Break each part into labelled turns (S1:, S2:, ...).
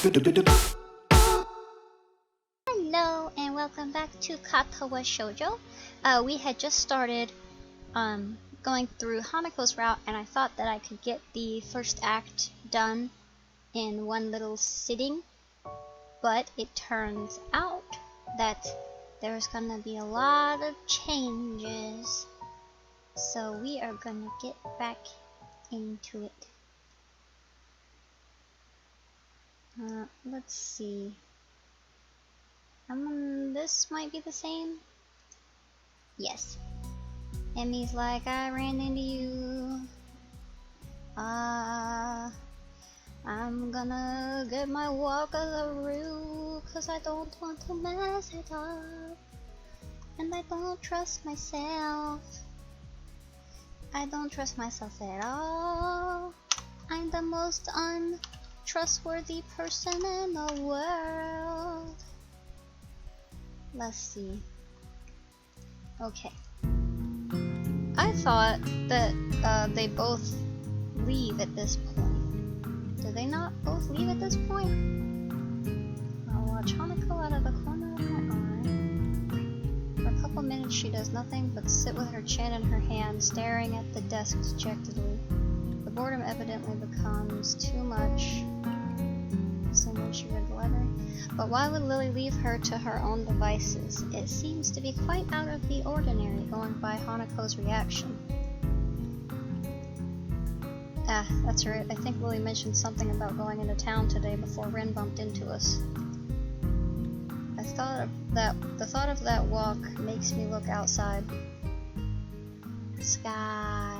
S1: Hello and welcome back to Katawa Shoujo. We had just started going through Hanako's route, and I thought that I could get the first act done in one little sitting, but it turns out that there's gonna be a lot of changes, so we are gonna get back into it. Let's see. This might be the same. Yes. Emmy's like, I ran into you. I'm gonna get my walk-a-laroo, cause I don't want to mess it up. And I don't trust myself. I don't trust myself at all. I'm the most untrustworthy person in the world. Let's see. Okay. I thought that they both leave at this point. Do they not both leave at this point? I'll watch Hanako out of the corner of my eye. For a couple minutes she does nothing but sit with her chin in her hand, staring at the desk dejectedly. The boredom evidently becomes too much. Same when she read the library. But why would Lily leave her to her own devices? It seems to be quite out of the ordinary, going by Hanako's reaction. Ah, that's right. I think Lily mentioned something about going into town today before Rin bumped into us. The thought of that walk makes me look outside. Sky.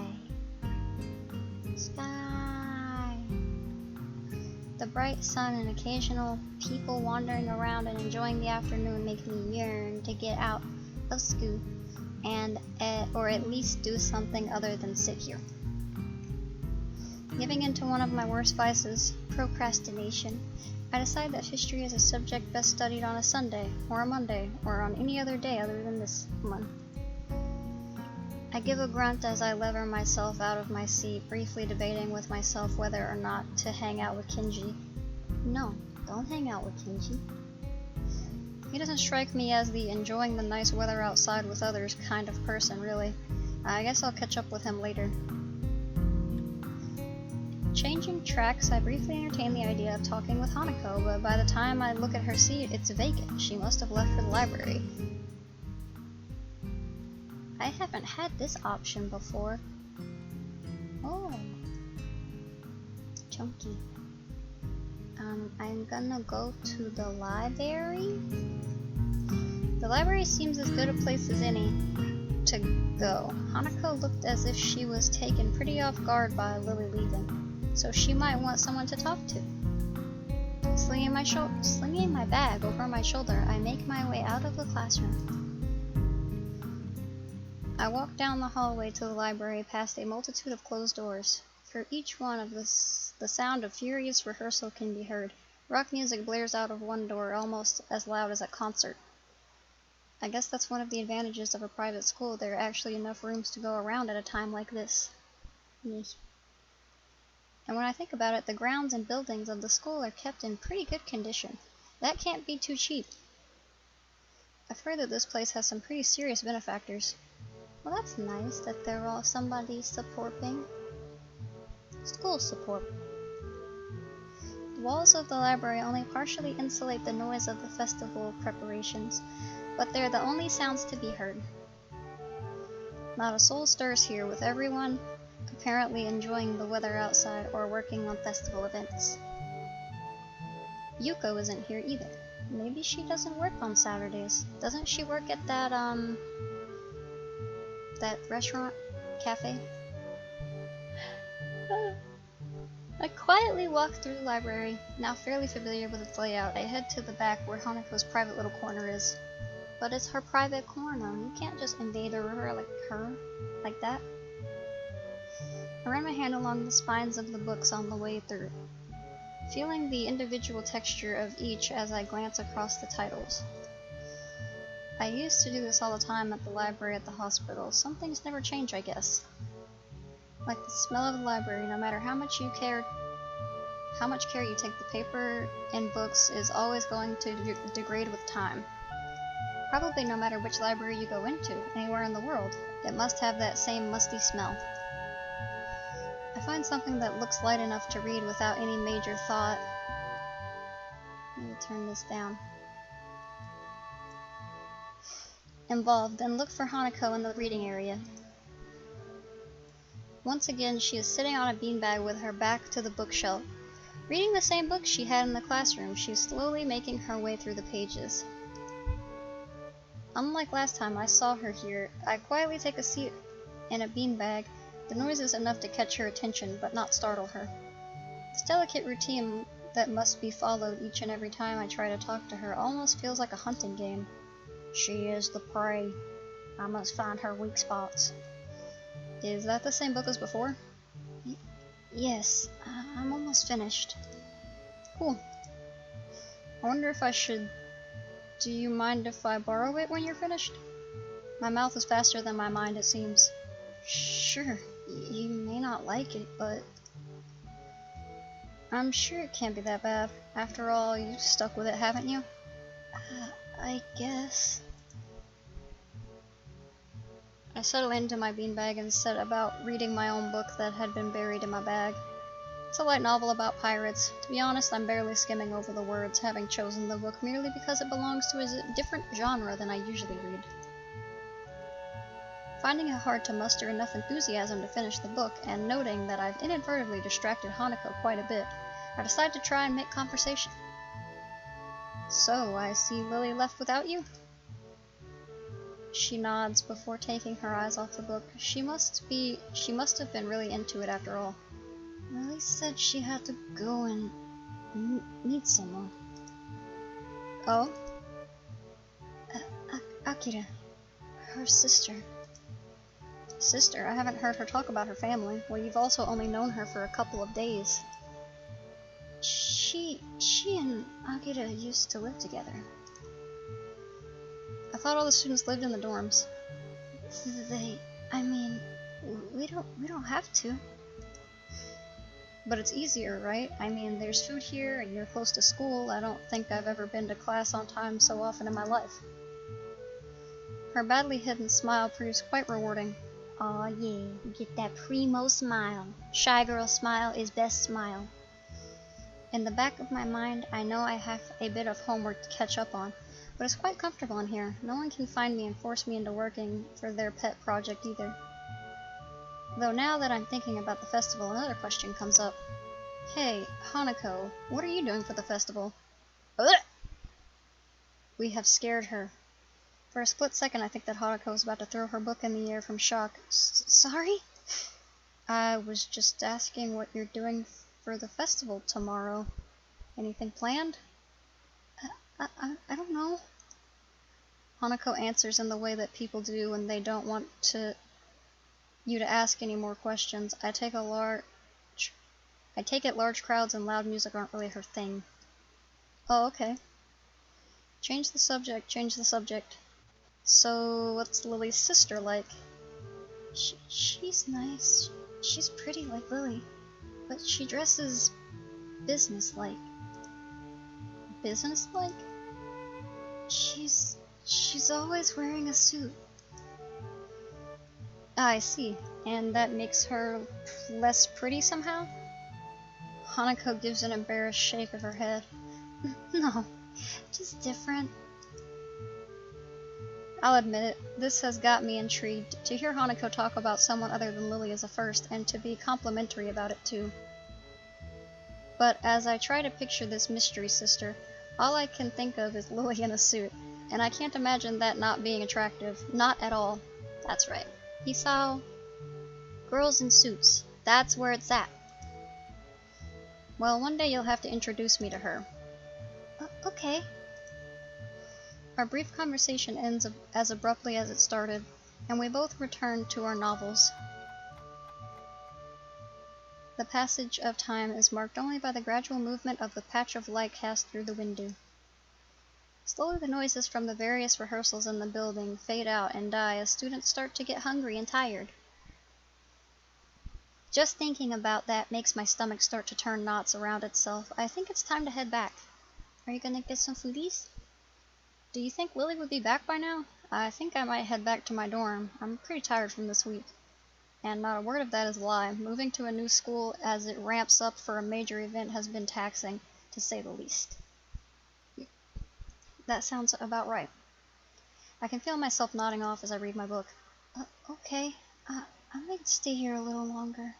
S1: The bright sun and occasional people wandering around and enjoying the afternoon make me yearn to get out of school and or at least do something other than sit here. Giving into one of my worst vices, procrastination, I decide that history is a subject best studied on a Sunday, or a Monday, or on any other day other than this one. I give a grunt as I lever myself out of my seat, briefly debating with myself whether or not to hang out with Kinji. No, don't hang out with Kinji. He doesn't strike me as the enjoying the nice weather outside with others kind of person, really. I guess I'll catch up with him later. Changing tracks, I briefly entertain the idea of talking with Hanako, but by the time I look at her seat, it's vacant. She must have left for the library. I haven't had this option before. Oh. Chunky. I'm gonna go to the library. The library seems as good a place as any to go. Hanako looked as if she was taken pretty off guard by Lily leaving, so she might want someone to talk to. Slinging my bag over my shoulder, I make my way out of the classroom. I walk down the hallway to the library past a multitude of closed doors. For each one of this, the sound of furious rehearsal can be heard. Rock music blares out of one door almost as loud as a concert. I guess that's one of the advantages of a private school. There are actually enough rooms to go around at a time like this. And when I think about it, the grounds and buildings of the school are kept in pretty good condition. That can't be too cheap. I've heard that this place has some pretty serious benefactors. Well, that's nice that they're all somebody supporting. School support. The walls of the library only partially insulate the noise of the festival preparations, but they're the only sounds to be heard. Not a soul stirs here, with everyone apparently enjoying the weather outside or working on festival events. Yuko isn't here either. Maybe she doesn't work on Saturdays. Doesn't she work at that restaurant? Cafe? I quietly walk through the library, now fairly familiar with its layout. I head to the back where Hanako's private little corner is. But it's her private corner. You can't just invade her like that. I run my hand along the spines of the books on the way through, feeling the individual texture of each as I glance across the titles. I used to do this all the time at the library at the hospital. Some things never change, I guess. Like the smell of the library, no matter how much you care How much care you take, the paper in books is always going to degrade with time. Probably no matter which library you go into, anywhere in the world, it must have that same musty smell. I find something that looks light enough to read without any major thought. Let me turn this down. Involved, and look for Hanako in the reading area. Once again, she is sitting on a beanbag with her back to the bookshelf. Reading the same book she had in the classroom, she's slowly making her way through the pages. Unlike last time I saw her here, I quietly take a seat in a beanbag. The noise is enough to catch her attention, but not startle her. This delicate routine that must be followed each and every time I try to talk to her almost feels like a hunting game. She is the prey. I must find her weak spots. Is that the same book as before? Yes, I'm almost finished. Cool. I wonder if I should... Do you mind if I borrow it when you're finished? My mouth is faster than my mind, it seems. Sure, you may not like it, but... I'm sure it can't be that bad. After all, you've stuck with it, haven't you? I guess... I settled into my beanbag and set about reading my own book that had been buried in my bag. It's a light novel about pirates. To be honest, I'm barely skimming over the words, having chosen the book merely because it belongs to a different genre than I usually read. Finding it hard to muster enough enthusiasm to finish the book, and noting that I've inadvertently distracted Hanako quite a bit, I decide to try and make conversation. So, I see Lily left without you? She nods before taking her eyes off the book. She must have been really into it after all. Lily said she had to go and meet someone. Oh? Akira. Her sister. Sister? I haven't heard her talk about her family. Well, you've also only known her for a couple of days. She and Akira used to live together. I thought all the students lived in the dorms. We don't have to. But it's easier, right? I mean, there's food here, and you're close to school. I don't think I've ever been to class on time so often in my life. Her badly hidden smile proves quite rewarding. Aw yeah, get that primo smile. Shy girl smile is best smile. In the back of my mind, I know I have a bit of homework to catch up on, but it's quite comfortable in here. No one can find me and force me into working for their pet project either. Though now that I'm thinking about the festival, another question comes up. Hey, Hanako, what are you doing for the festival? Ugh! We have scared her. For a split second I think that Hanako was about to throw her book in the air from shock. Sorry? I was just asking what you're doing for the festival tomorrow. Anything planned? I don't know. Hanako answers in the way that people do when they don't want you to ask any more questions. I take it large crowds and loud music aren't really her thing. Oh, okay. Change the subject. So, what's Lily's sister like? She's nice. She's pretty like Lily, but she dresses business-like. Business-like? She's always wearing a suit. I see. And that makes her less pretty somehow? Hanako gives an embarrassed shake of her head. No, just different. I'll admit it, this has got me intrigued. To hear Hanako talk about someone other than Lily is a first, and to be complimentary about it too. But as I try to picture this mystery sister, all I can think of is Lily in a suit, and I can't imagine that not being attractive. Not at all. That's right. Hisao, girls in suits. That's where it's at. Well, one day you'll have to introduce me to her. Okay. Our brief conversation ends as abruptly as it started, and we both return to our novels. The passage of time is marked only by the gradual movement of the patch of light cast through the window. Slowly the noises from the various rehearsals in the building fade out and die as students start to get hungry and tired. Just thinking about that makes my stomach start to turn knots around itself. I think it's time to head back. Are you gonna get some foodies? Do you think Lily would be back by now? I think I might head back to my dorm. I'm pretty tired from this week. And not a word of that is a lie. Moving to a new school as it ramps up for a major event has been taxing, to say the least. That sounds about right. I can feel myself nodding off as I read my book. Okay, I might stay here a little longer.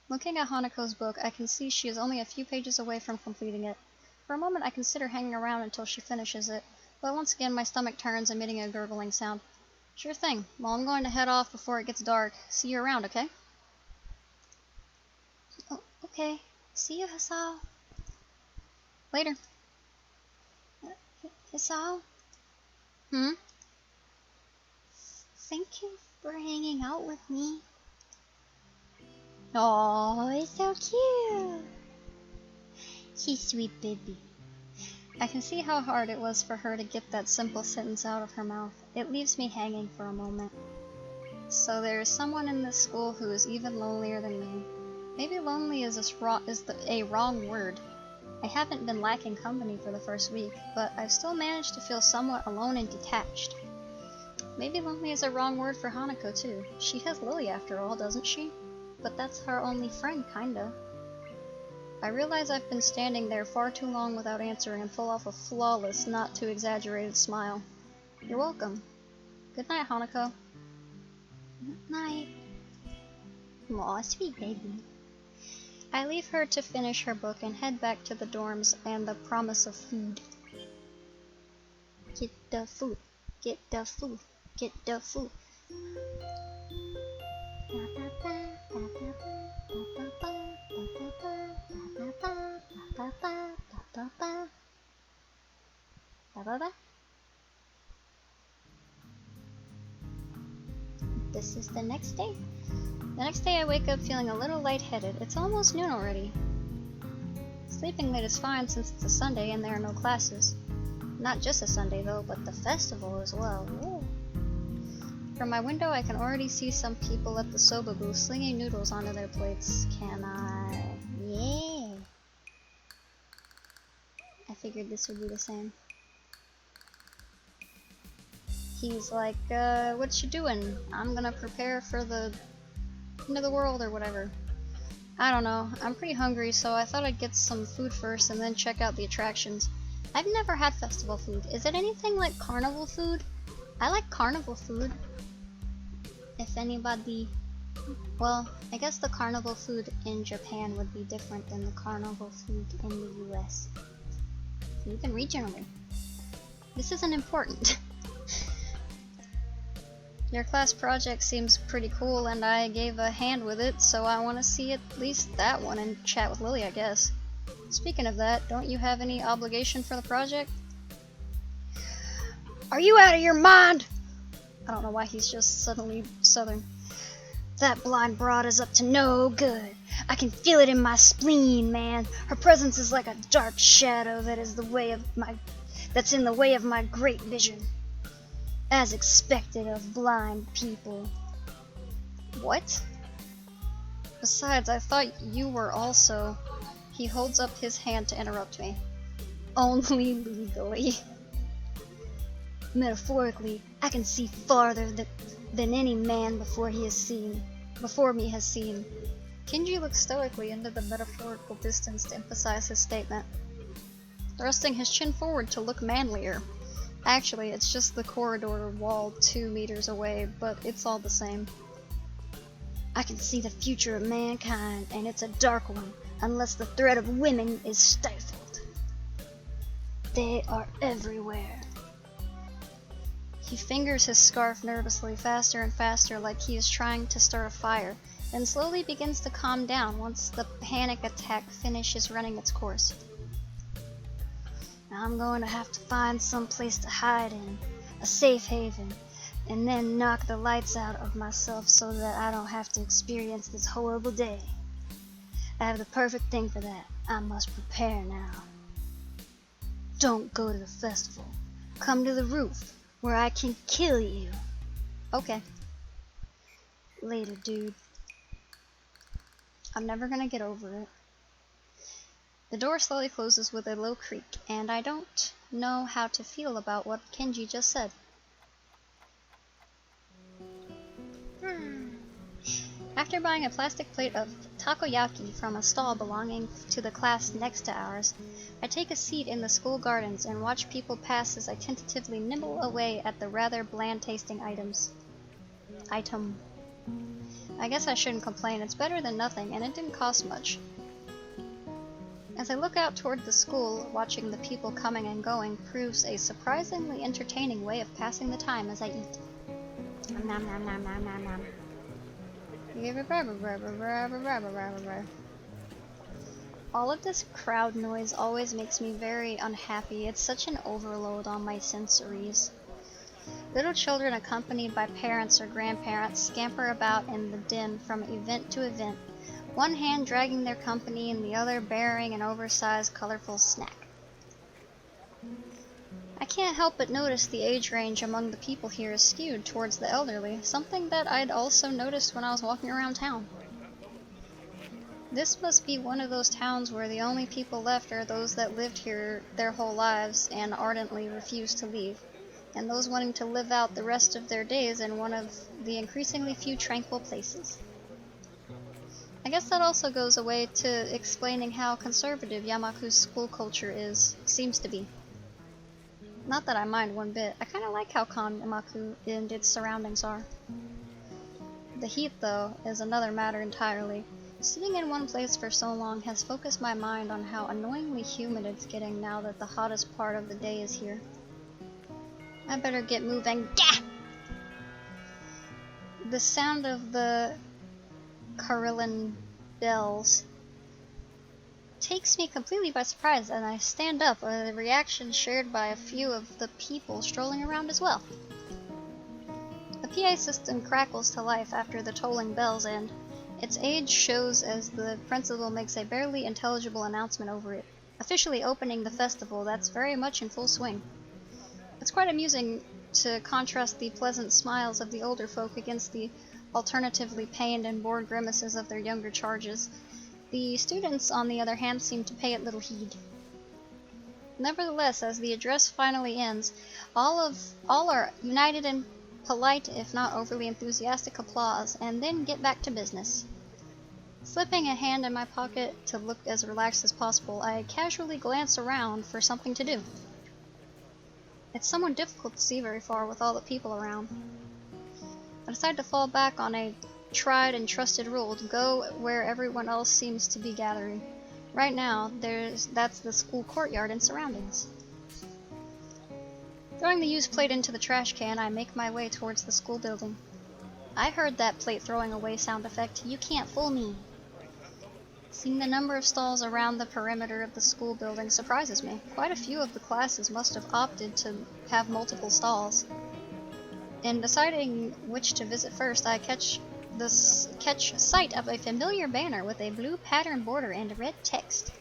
S1: Looking at Hanako's book, I can see she is only a few pages away from completing it. For a moment I consider hanging around until she finishes it, but once again my stomach turns, emitting a gurgling sound. Sure thing. Well, I'm going to head off before it gets dark. See you around, okay? Oh, okay. See you, Hisao. Later. Hisao? Thank you for hanging out with me. Oh, it's so cute. She's sweet baby. I can see how hard it was for her to get that simple sentence out of her mouth. It leaves me hanging for a moment. So there is someone in this school who is even lonelier than me. Maybe lonely is a wrong word. I haven't been lacking company for the first week, but I've still managed to feel somewhat alone and detached. Maybe lonely is a wrong word for Hanako too. She has Lily after all, doesn't she? But that's her only friend, kinda. I realize I've been standing there far too long without answering and pull off a flawless, not too exaggerated smile. You're welcome. Good night, Hanako. Good night. Aw, sweet baby. I leave her to finish her book and head back to the dorms and the promise of food. Get the food. Get the food. Get the food. This is the next day. The next day I wake up feeling a little lightheaded. It's almost noon already. Sleeping late is fine since it's a Sunday and there are no classes. Not just a Sunday though, but the festival as well. Ooh. From my window I can already see some people at the soba booth slinging noodles onto their plates. Can I? Yeah. I figured this would be the same. He's like, what you doing? I'm gonna prepare for the end of the world or whatever. I don't know, I'm pretty hungry, so I thought I'd get some food first and then check out the attractions. I've never had festival food. Is it anything like carnival food? I like carnival food. If anybody... Well, I guess the carnival food in Japan would be different than the carnival food in the US. Even regionally. This isn't important. Your class project seems pretty cool and I gave a hand with it, so I want to see at least that one and chat with Lily, I guess. Speaking of that, don't you have any obligation for the project? Are you out of your mind? I don't know why he's just suddenly southern. That blind broad is up to no good. I can feel it in my spleen, man. Her presence is like a dark shadow that's in the way of my great vision. As expected of blind people. What? Besides, I thought you were also... He holds up his hand to interrupt me. Only legally. Metaphorically, I can see farther than any man before me has seen. Kinji looks stoically into the metaphorical distance to emphasize his statement, thrusting his chin forward to look manlier. Actually, it's just the corridor wall 2 meters away, but it's all the same. I can see the future of mankind, and it's a dark one, unless the threat of women is stifled. They are everywhere. He fingers his scarf nervously, faster and faster, like he is trying to start a fire, then slowly begins to calm down once the panic attack finishes running its course. I'm going to have to find some place to hide in, a safe haven, and then knock the lights out of myself so that I don't have to experience this horrible day. I have the perfect thing for that. I must prepare now. Don't go to the festival. Come to the roof, where I can kill you. Okay. Later, dude. I'm never gonna get over it. The door slowly closes with a low creak, and I don't know how to feel about what Kenji just said. After buying a plastic plate of takoyaki from a stall belonging to the class next to ours, I take a seat in the school gardens and watch people pass as I tentatively nibble away at the rather bland-tasting item. I guess I shouldn't complain, it's better than nothing, and it didn't cost much. As I look out toward the school, watching the people coming and going proves a surprisingly entertaining way of passing the time as I eat. Nom nom nom nom nom nom. All of this crowd noise always makes me very unhappy. It's such an overload on my sensories. Little children accompanied by parents or grandparents scamper about in the din from event to event, one hand dragging their company and the other bearing an oversized, colorful snack. I can't help but notice the age range among the people here is skewed towards the elderly, something that I'd also noticed when I was walking around town. This must be one of those towns where the only people left are those that lived here their whole lives and ardently refused to leave, and those wanting to live out the rest of their days in one of the increasingly few tranquil places. I guess that also goes away to explaining how conservative Yamaku's school culture seems to be. Not that I mind one bit, I kinda like how calm Yamaku and its surroundings are. The heat, though, is another matter entirely. Sitting in one place for so long has focused my mind on how annoyingly humid it's getting now that the hottest part of the day is here. I better get moving. Gah! The sound of the Carillion bells takes me completely by surprise, and I stand up, a reaction shared by a few of the people strolling around as well. The PA system crackles to life after the tolling bells, and its age shows as the principal makes a barely intelligible announcement over it, officially opening the festival that's very much in full swing. It's quite amusing to contrast the pleasant smiles of the older folk against the alternatively pained and bored grimaces of their younger charges. The students, on the other hand, seem to pay it little heed. Nevertheless, as the address finally ends, all are united in polite, if not overly enthusiastic applause, and then get back to business. Slipping a hand in my pocket to look as relaxed as possible, I casually glance around for something to do. It's somewhat difficult to see very far with all the people around. I decide to fall back on a tried and trusted rule to go where everyone else seems to be gathering. Right now, that's the school courtyard and surroundings. Throwing the used plate into the trash can, I make my way towards the school building. I heard that plate throwing away sound effect. You can't fool me. Seeing the number of stalls around the perimeter of the school building surprises me. Quite a few of the classes must have opted to have multiple stalls. In deciding which to visit first, I catch sight of a familiar banner with a blue pattern border and red text.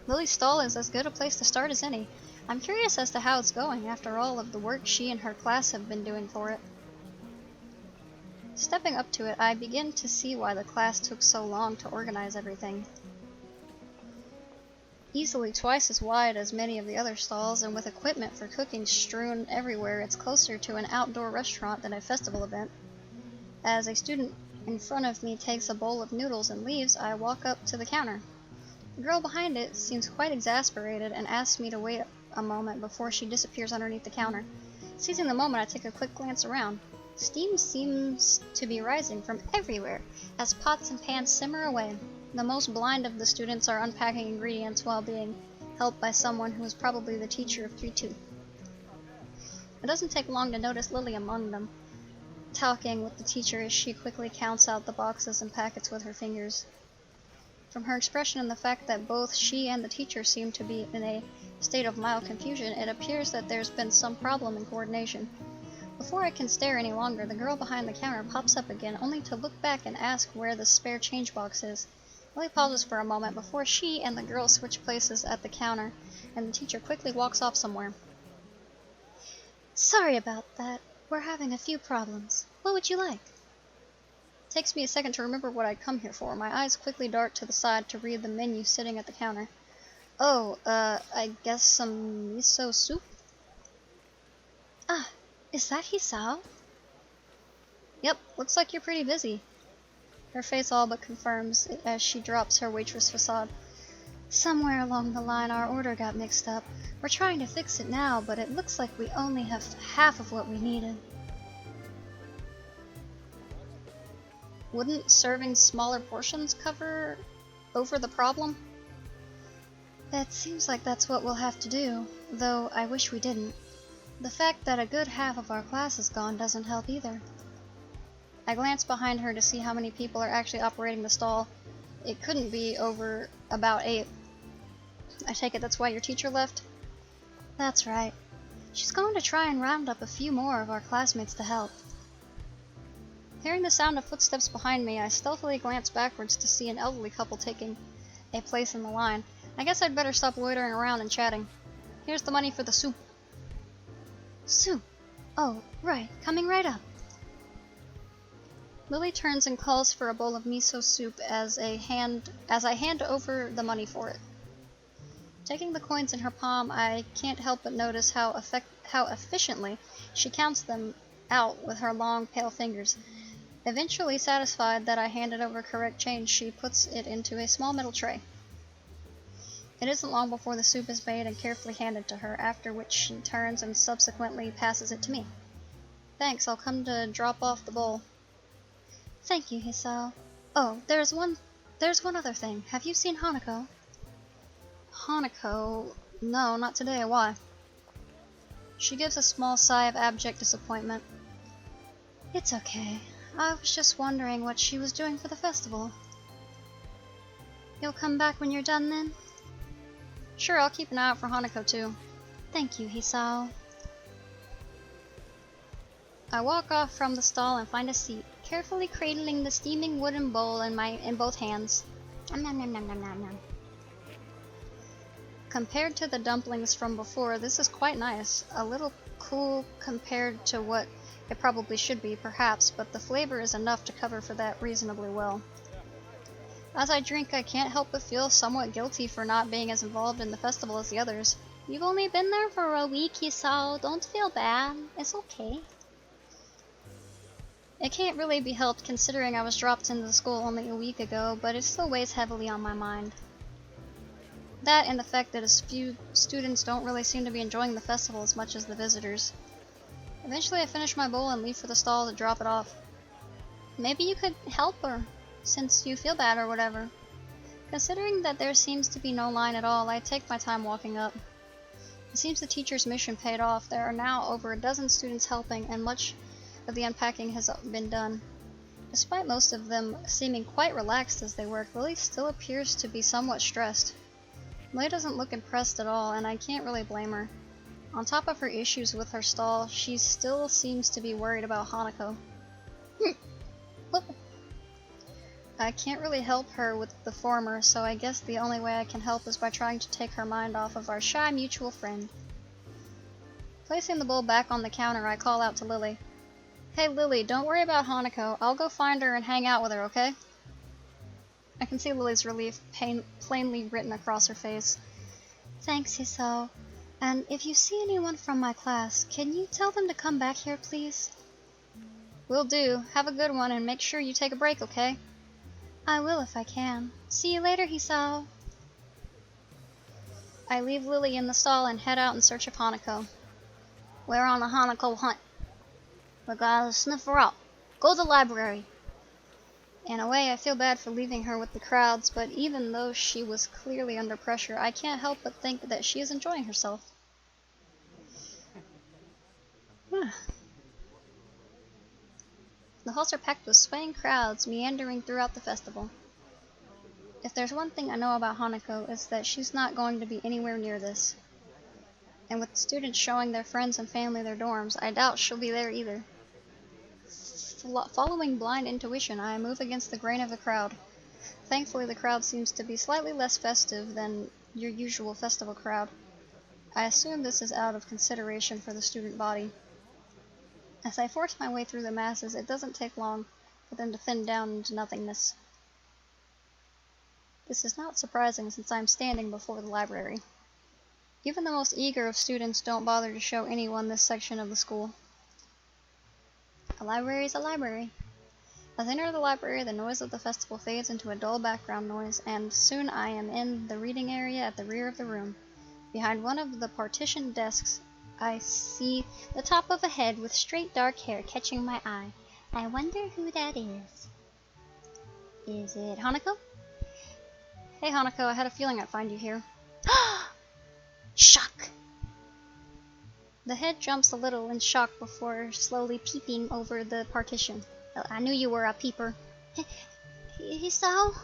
S1: Lily's stall is as good a place to start as any. I'm curious as to how it's going after all of the work she and her class have been doing for it. Stepping up to it, I begin to see why the class took so long to organize everything. Easily twice as wide as many of the other stalls, and with equipment for cooking strewn everywhere, it's closer to an outdoor restaurant than a festival event. As a student in front of me takes a bowl of noodles and leaves, I walk up to the counter. The girl behind it seems quite exasperated and asks me to wait a moment before she disappears underneath the counter. Seizing the moment, I take a quick glance around. Steam seems to be rising from everywhere as pots and pans simmer away. The most blind of the students are unpacking ingredients while being helped by someone who is probably the teacher of 3-2. It doesn't take long to notice Lily among them, talking with the teacher as she quickly counts out the boxes and packets with her fingers. From her expression and the fact that both she and the teacher seem to be in a state of mild confusion, it appears that there's been some problem in coordination. Before I can stare any longer, the girl behind the counter pops up again, only to look back and ask where the spare change box is. Lily pauses for a moment before she and the girl switch places at the counter, and the teacher quickly walks off somewhere. Sorry about that. We're having a few problems. What would you like? Takes me a second to remember what I'd come here for. My eyes quickly dart to the side to read the menu sitting at the counter. Oh, I guess some miso soup? Ah, is that Hisao? Yep, looks like you're pretty busy. Her face all but confirms it as she drops her waitress facade. Somewhere along the line our order got mixed up. We're trying to fix it now, but it looks like we only have half of what we needed. Wouldn't serving smaller portions cover over the problem? It seems like that's what we'll have to do, though I wish we didn't. The fact that a good half of our class is gone doesn't help either. I glance behind her to see how many people are actually operating the stall. It couldn't be over about 8. I take it that's why your teacher left? That's right. She's going to try and round up a few more of our classmates to help. Hearing the sound of footsteps behind me, I stealthily glance backwards to see an elderly couple taking a place in the line. I guess I'd better stop loitering around and chatting. Here's the money for the soup. Soup? Oh, right. Coming right up. Lily turns and calls for a bowl of miso soup as I hand over the money for it. Taking the coins in her palm, I can't help but notice how efficiently she counts them out with her long, pale fingers. Eventually satisfied that I handed over correct change, she puts it into a small metal tray. It isn't long before the soup is made and carefully handed to her, after which she turns and subsequently passes it to me. Thanks, I'll come to drop off the bowl. Thank you, Hisao. Oh, there's one other thing. Have you seen Hanako? Hanako? No, not today. Why? She gives a small sigh of abject disappointment. It's okay. I was just wondering what she was doing for the festival. You'll come back when you're done then? Sure, I'll keep an eye out for Hanako too. Thank you, Hisao. I walk off from the stall and find a seat, carefully cradling the steaming wooden bowl in both hands. Nom nom nom nom nom nom nom. Compared to the dumplings from before, this is quite nice. A little cool compared to what it probably should be, perhaps, but the flavor is enough to cover for that reasonably well. As I drink, I can't help but feel somewhat guilty for not being as involved in the festival as the others. You've only been there for a week, Hisao. Don't feel bad. It's okay. It can't really be helped considering I was dropped into the school only a week ago, but it still weighs heavily on my mind. That and the fact that a few students don't really seem to be enjoying the festival as much as the visitors. Eventually I finish my bowl and leave for the stall to drop it off. Maybe you could help her, since you feel bad or whatever. Considering that there seems to be no line at all, I take my time walking up. It seems the teacher's mission paid off. There are now over a dozen students helping, and much of the unpacking has been done. Despite most of them seeming quite relaxed as they work, Lily still appears to be somewhat stressed. Lily doesn't look impressed at all, and I can't really blame her. On top of her issues with her stall, she still seems to be worried about Hanako. I can't really help her with the former, so I guess the only way I can help is by trying to take her mind off of our shy mutual friend. Placing the bowl back on the counter, I call out to Lily. Hey Lily, don't worry about Hanako. I'll go find her and hang out with her, okay? I can see Lily's relief plainly written across her face. Thanks, Hisao. And if you see anyone from my class, can you tell them to come back here, please? Will do. Have a good one and make sure you take a break, okay? I will if I can. See you later, Hisao. I leave Lily in the stall and head out in search of Hanako. We're on a Hanako hunt. We gotta sniff her out. Go to the library. In a way, I feel bad for leaving her with the crowds, but even though she was clearly under pressure, I can't help but think that she is enjoying herself. The halls are packed with swaying crowds meandering throughout the festival. If there's one thing I know about Hanako, it's that she's not going to be anywhere near this. And with students showing their friends and family their dorms, I doubt she'll be there either. Following blind intuition, I move against the grain of the crowd. Thankfully, the crowd seems to be slightly less festive than your usual festival crowd. I assume this is out of consideration for the student body. As I force my way through the masses, it doesn't take long for them to thin down into nothingness. This is not surprising since I am standing before the library. Even the most eager of students don't bother to show anyone this section of the school. A library is a library. As I enter the library, the noise of the festival fades into a dull background noise, and soon I am in the reading area at the rear of the room. Behind one of the partitioned desks, I see the top of a head with straight dark hair catching my eye. I wonder who that is. Is it Hanako? Hey Hanako, I had a feeling I'd find you here. Shock! The head jumps a little in shock before slowly peeping over the partition. I knew you were a peeper. Hisao?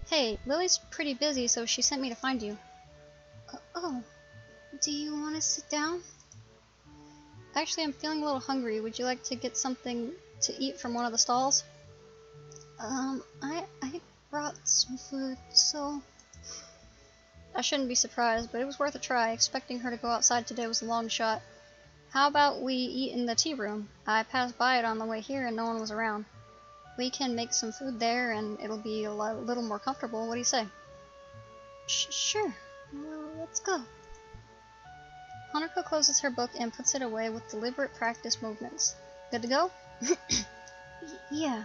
S1: Hey, Lily's pretty busy, so she sent me to find you. Oh, do you want to sit down? Actually, I'm feeling a little hungry. Would you like to get something to eat from one of the stalls? I brought some food, so... I shouldn't be surprised, but it was worth a try. Expecting her to go outside today was a long shot. How about we eat in the tea room? I passed by it on the way here and no one was around. We can make some food there and it'll be a little more comfortable. What do you say? Sure. Well, let's go. Hanako closes her book and puts it away with deliberate practice movements. Good to go? Yeah.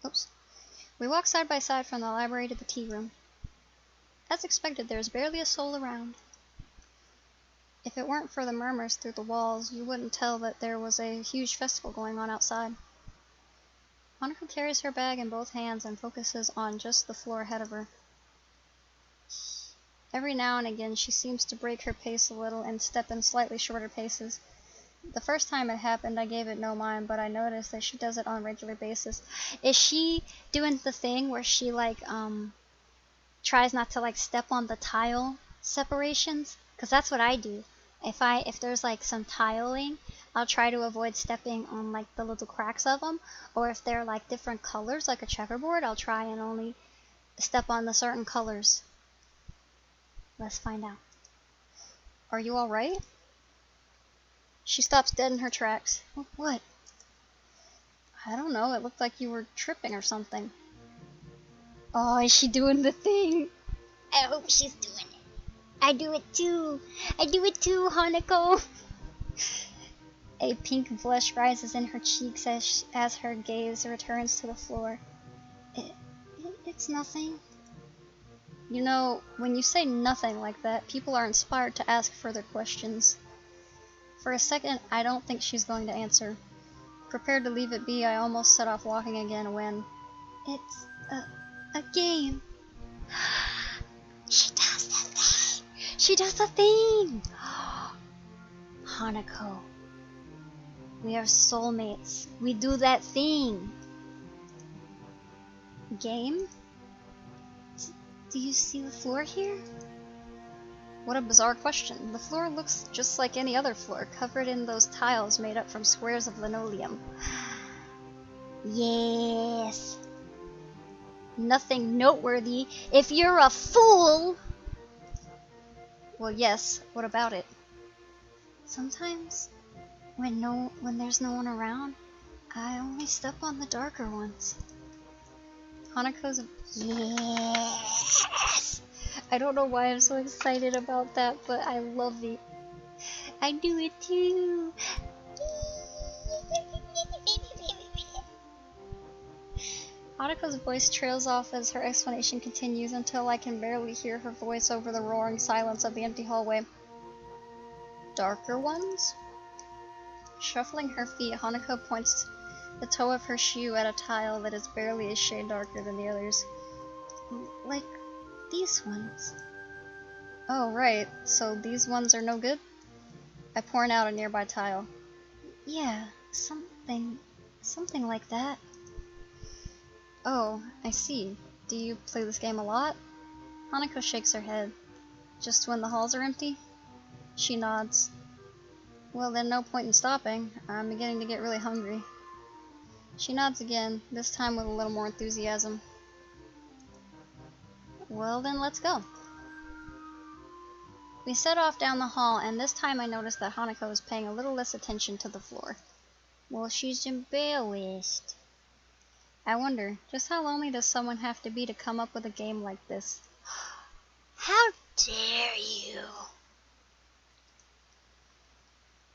S1: Oops. We walk side by side from the library to the tea room. As expected, there is barely a soul around. If it weren't for the murmurs through the walls, you wouldn't tell that there was a huge festival going on outside. Hanako carries her bag in both hands and focuses on just the floor ahead of her. Every now and again, she seems to break her pace a little and step in slightly shorter paces. The first time it happened, I gave it no mind, but I noticed that she does it on a regular basis. Is she doing the thing where she, tries not to, step on the tile separations? Because that's what I do. If there's, some tiling, I'll try to avoid stepping on, the little cracks of them. Or if they're, different colors, like a checkerboard, I'll try and only step on the certain colors. Let's find out. Are you alright? She stops dead in her tracks. What? I don't know, it looked like you were tripping or something. Oh, is she doing the thing? I hope she's doing it. I do it too! I do it too, Hanako! A pink blush rises in her cheeks as her gaze returns to the floor. It's nothing. You know, when you say nothing like that, people are inspired to ask further questions. For a second, I don't think she's going to answer. Prepared to leave it be, I almost set off walking again when... It's a game. She does the thing! She does the thing! Hanako. We are soulmates. We do that thing. Game? Do you see the floor here? What a bizarre question. The floor looks just like any other floor, covered in those tiles made up from squares of linoleum. Yes. Nothing noteworthy if you're a fool! Well, yes. What about it? Sometimes, when there's no one around, I only step on the darker ones. Hanako's... Yes! I don't know why I'm so excited about that, but I love it. I do it too! Hanako's voice trails off as her explanation continues until I can barely hear her voice over the roaring silence of the empty hallway. Darker ones? Shuffling her feet, Hanako points the toe of her shoe at a tile that is barely a shade darker than the others. Like these ones. Oh, right. So these ones are no good? I point out a nearby tile. Yeah, something like that. Oh, I see. Do you play this game a lot? Hanako shakes her head. Just when the halls are empty? She nods. Well, then no point in stopping. I'm beginning to get really hungry. She nods again, this time with a little more enthusiasm. Well then, let's go. We set off down the hall, and this time I noticed that Hanako was paying a little less attention to the floor. Well, she's embarrassed. I wonder, just how lonely does someone have to be to come up with a game like this? How dare you!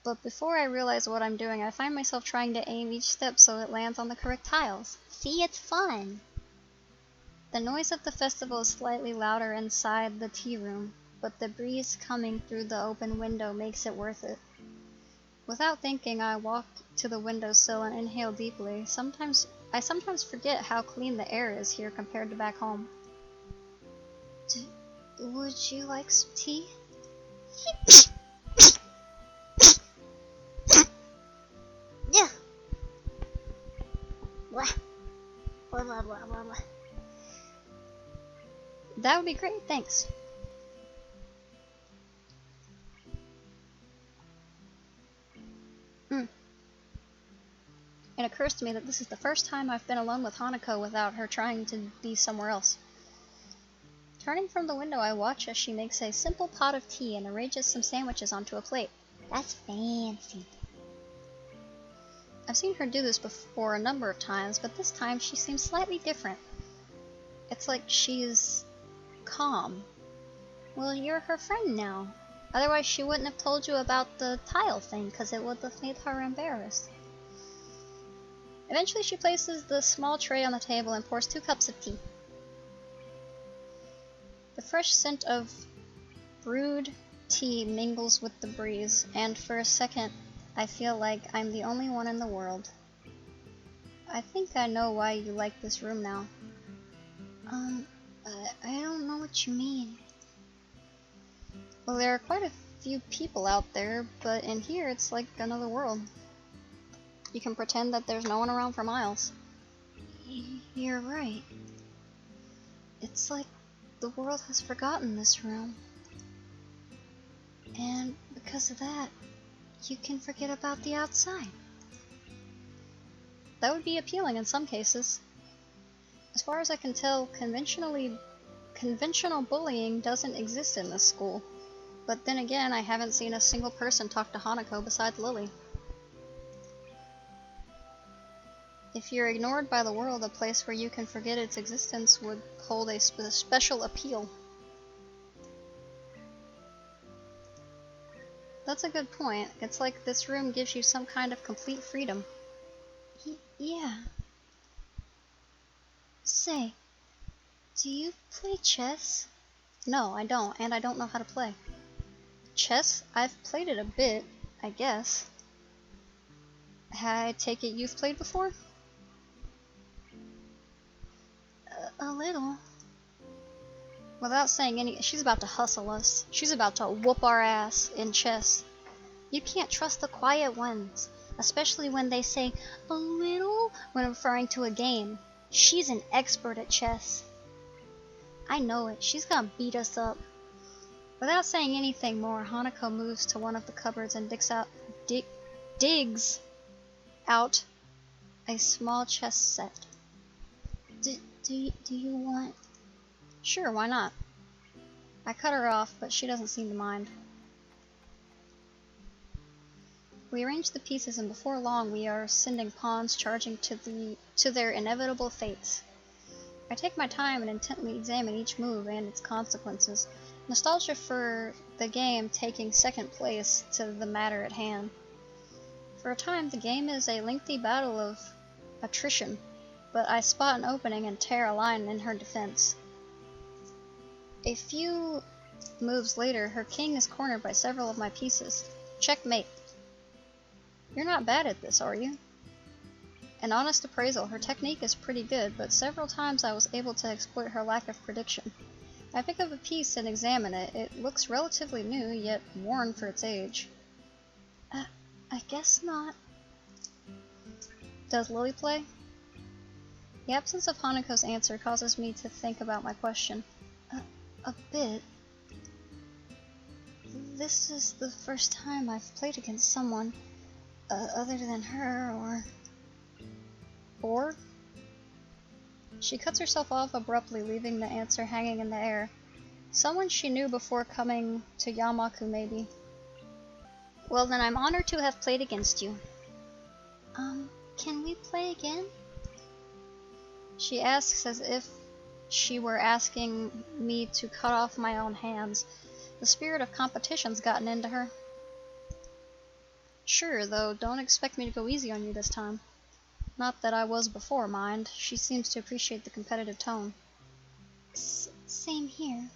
S1: But before I realize what I'm doing, I find myself trying to aim each step so it lands on the correct tiles. See, it's fun! The noise of the festival is slightly louder inside the tea room, but the breeze coming through the open window makes it worth it. Without thinking, I walk to the windowsill and inhale deeply. I sometimes forget how clean the air is here compared to back home. Would you like some tea? Yeah. Blah, blah, blah, blah, blah. That would be great, thanks. It occurs to me that this is the first time I've been alone with Hanako without her trying to be somewhere else. Turning from the window, I watch as she makes a simple pot of tea and arranges some sandwiches onto a plate. That's fancy. I've seen her do this before a number of times, but this time she seems slightly different. It's like she's calm. Well, you're her friend now. Otherwise she wouldn't have told you about the tile thing, because it would have made her embarrassed. Eventually she places the small tray on the table and pours 2 cups of tea. The fresh scent of brewed tea mingles with the breeze, and for a second I feel like I'm the only one in the world. I think I know why you like this room now. I don't know what you mean. Well, there are quite a few people out there, but in here it's like another world. You can pretend that there's no one around for miles. You're right. It's like the world has forgotten this room. And because of that, you can forget about the outside. That would be appealing in some cases. As far as I can tell, conventional bullying doesn't exist in this school. But then again, I haven't seen a single person talk to Hanako besides Lily. If you're ignored by the world, a place where you can forget its existence would hold a special appeal. That's a good point. It's like this room gives you some kind of complete freedom. Yeah. Say, do you play chess? No, I don't, and I don't know how to play. Chess? I've played it a bit, I guess. I take it you've played before? A little. Without saying any, she's about to hustle us. She's about to whoop our ass in chess. You can't trust the quiet ones, especially when they say a little when referring to a game. She's an expert at chess. I know it. She's gonna beat us up. Without saying anything more, Hanako moves to one of the cupboards and digs out a small chess set. Do you want? Sure, why not? I cut her off, but she doesn't seem to mind. We arrange the pieces, and before long we are sending pawns charging to their inevitable fates. I take my time and intently examine each move and its consequences, nostalgia for the game taking second place to the matter at hand. For a time, the game is a lengthy battle of attrition, but I spot an opening and tear a line in her defense. A few moves later, her king is cornered by several of my pieces. Checkmate. You're not bad at this, are you? An honest appraisal, her technique is pretty good, but several times I was able to exploit her lack of prediction. I pick up a piece and examine it. It looks relatively new, yet worn for its age. I guess not. Does Lily play? The absence of Hanako's answer causes me to think about my question. A bit. This is the first time I've played against someone other than her, or? She cuts herself off abruptly, leaving the answer hanging in the air. Someone she knew before coming to Yamaku, maybe. Well then, I'm honored to have played against you. Can we play again? She asks as if she were asking me to cut off my own hands. The spirit of competition's gotten into her. Sure, though don't expect me to go easy on you this time. Not that I was before, mind. She seems to appreciate the competitive tone. Same here.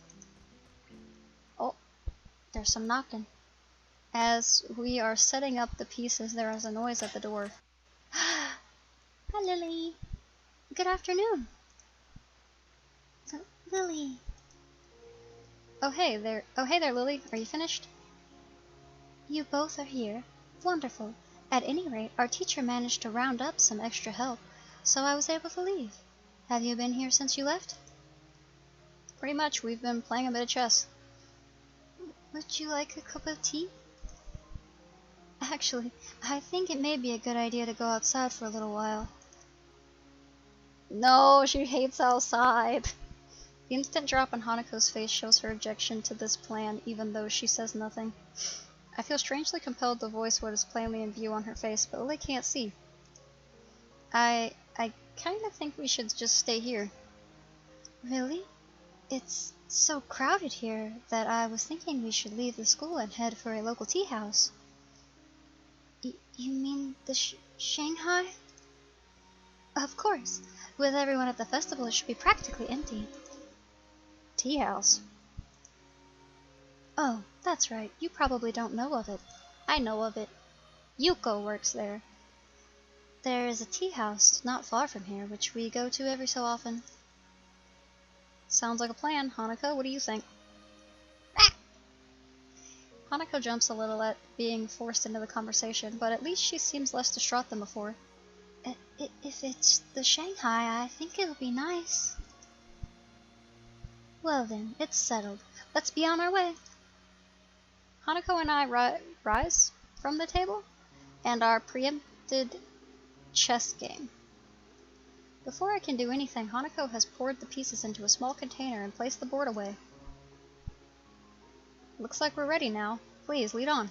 S1: Oh, there's some knocking. As we are setting up the pieces, there is a noise at the door. Hi, Lily. Good afternoon. Lily. Oh hey there, Lily. Are you finished? You both are here. Wonderful. At any rate, our teacher managed to round up some extra help, so I was able to leave. Have you been here since you left? Pretty much. We've been playing a bit of chess. Would you like a cup of tea? Actually, I think it may be a good idea to go outside for a little while. No, she hates outside. The instant drop on Hanako's face shows her objection to this plan, even though she says nothing. I feel strangely compelled to voice what is plainly in view on her face, but Lily can't see. I kinda think we should just stay here. Really? It's so crowded here that I was thinking we should leave the school and head for a local tea house. You mean the Shanghai? Of course. With everyone at the festival, it should be practically empty. Tea house? Oh, that's right. You probably don't know of it. I know of it. Yuko works there. There is a tea house not far from here, which we go to every so often. Sounds like a plan. Hanako, what do you think? Ah! Hanako jumps a little at being forced into the conversation, but at least she seems less distraught than before. If it's the Shanghai, I think it'll be nice. Well then, it's settled. Let's be on our way. Hanako and I rise from the table and our preempted chess game. Before I can do anything, Hanako has poured the pieces into a small container and placed the board away. Looks like we're ready now. Please, lead on.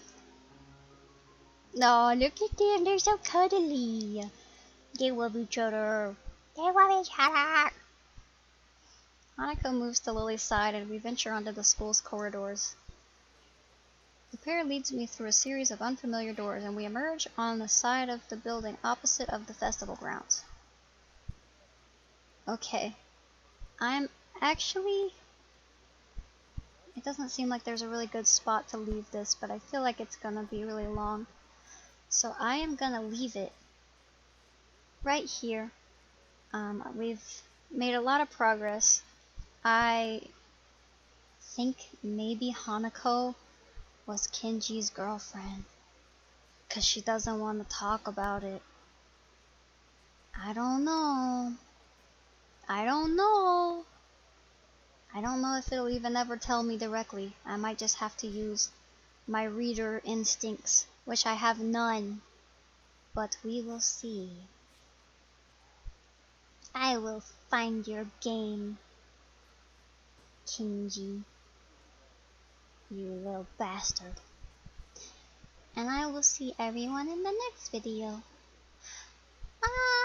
S1: No, look at them, they're so cuddly. They love each other. They love each other. Hanako moves to Lily's side and we venture onto the school's corridors. The pair leads me through a series of unfamiliar doors and we emerge on the side of the building opposite of the festival grounds. Okay. I'm actually... It doesn't seem like there's a really good spot to leave this, but I feel like it's gonna be really long. So I am gonna leave it right here. We've made a lot of progress. I think maybe Hanako was Kenji's girlfriend, 'cause she doesn't want to talk about it. I don't know. I don't know if it'll even ever tell me directly. I might just have to use my reader instincts, which I have none. But we will see. I will find your game, Kenji. You little bastard. And I will see everyone in the next video. Bye!